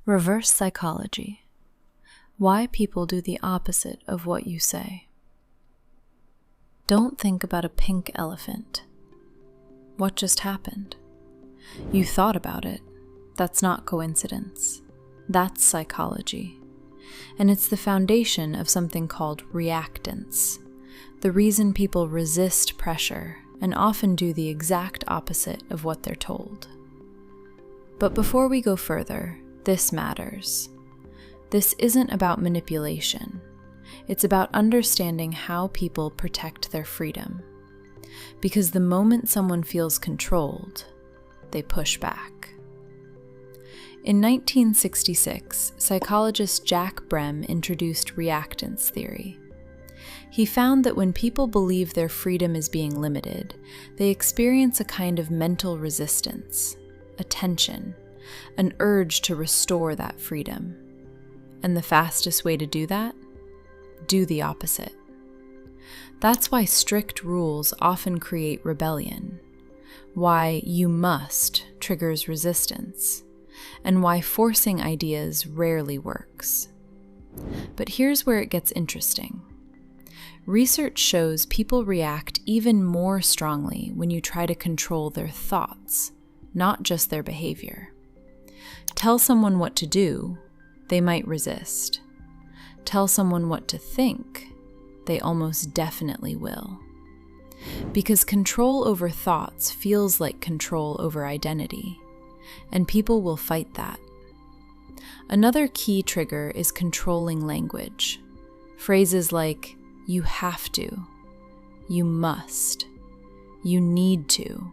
Reverse psychology. Why people do the opposite of what you say. Don't think about a pink elephant. What just happened? You thought about it. That's not coincidence. That's psychology. And it's the foundation of something called reactance, the reason people resist pressure and often do the exact opposite of what they're told. But before we go further, this matters. This isn't about manipulation. It's about understanding how people protect their freedom. Because the moment someone feels controlled, they push back. In 1966, psychologist Jack Brehm introduced reactance theory. He found that when people believe their freedom is being limited, they experience a kind of mental resistance, a tension, an urge to restore that freedom. And the fastest way to do that? Do the opposite. That's why strict rules often create rebellion, why "you must" triggers resistance, and why forcing ideas rarely works. But here's where it gets interesting. Research shows people react even more strongly when you try to control their thoughts, not just their behavior. Tell someone what to do, they might resist. Tell someone what to think, they almost definitely will. Because control over thoughts feels like control over identity, and people will fight that. Another key trigger is controlling language. Phrases like, "you have to," "you must," "you need to."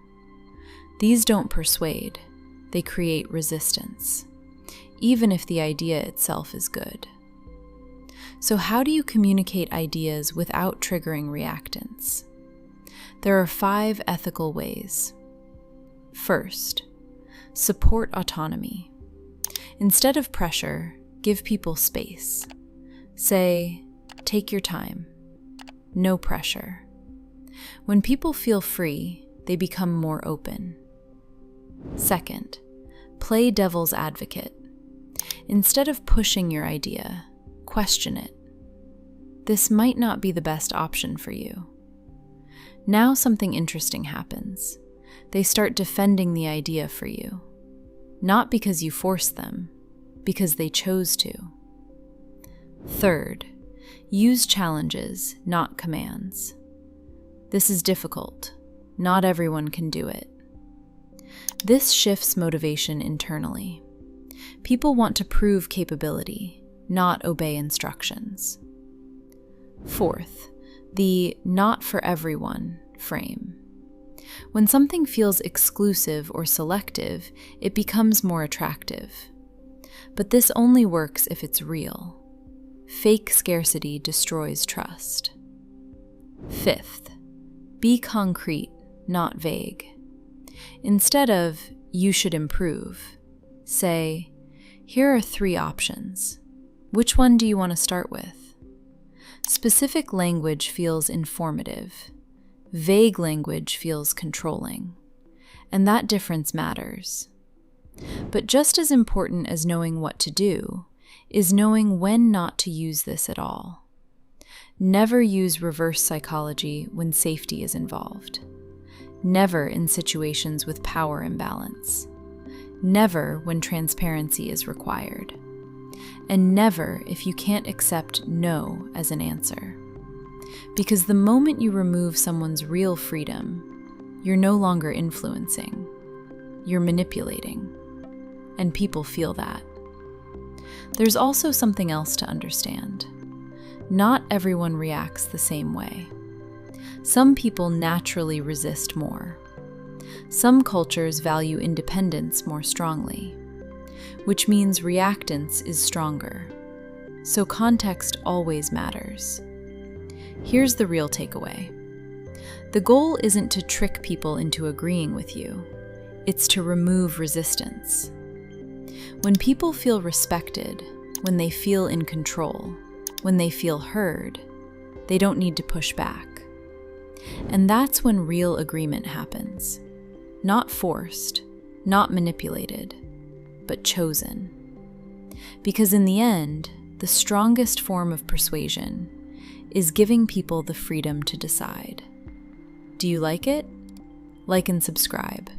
These don't persuade, they create resistance, even if the idea itself is good. So how do you communicate ideas without triggering reactance? There are 5 ethical ways. First, support autonomy. Instead of pressure, give people space. Say, "Take your time." No pressure. When people feel free, they become more open. Second, play devil's advocate. Instead of pushing your idea, question it. This might not be the best option for you. Now something interesting happens. They start defending the idea for you. Not because you forced them, because they chose to. Third, use challenges, not commands. This is difficult. Not everyone can do it. This shifts motivation internally. People want to prove capability, not obey instructions. Fourth, the "not for everyone" frame. When something feels exclusive or selective, it becomes more attractive. But this only works if it's real. Fake scarcity destroys trust. Fifth, be concrete, not vague. Instead of "you should improve," say, "Here are 3 options. Which one do you want to start with?" Specific language feels informative. Vague language feels controlling. And that difference matters. But just as important as knowing what to do is knowing when not to use this at all. Never use reverse psychology when safety is involved. Never in situations with power imbalance. Never when transparency is required. And never if you can't accept no as an answer. Because the moment you remove someone's real freedom, you're no longer influencing. You're manipulating. And people feel that. There's also something else to understand. Not everyone reacts the same way. Some people naturally resist more. Some cultures value independence more strongly, which means reactance is stronger. So context always matters. Here's the real takeaway. The goal isn't to trick people into agreeing with you. It's to remove resistance. When people feel respected, when they feel in control, when they feel heard, they don't need to push back. And that's when real agreement happens. Not forced, not manipulated, but chosen. Because in the end, the strongest form of persuasion is giving people the freedom to decide. Do you like it? Like and subscribe.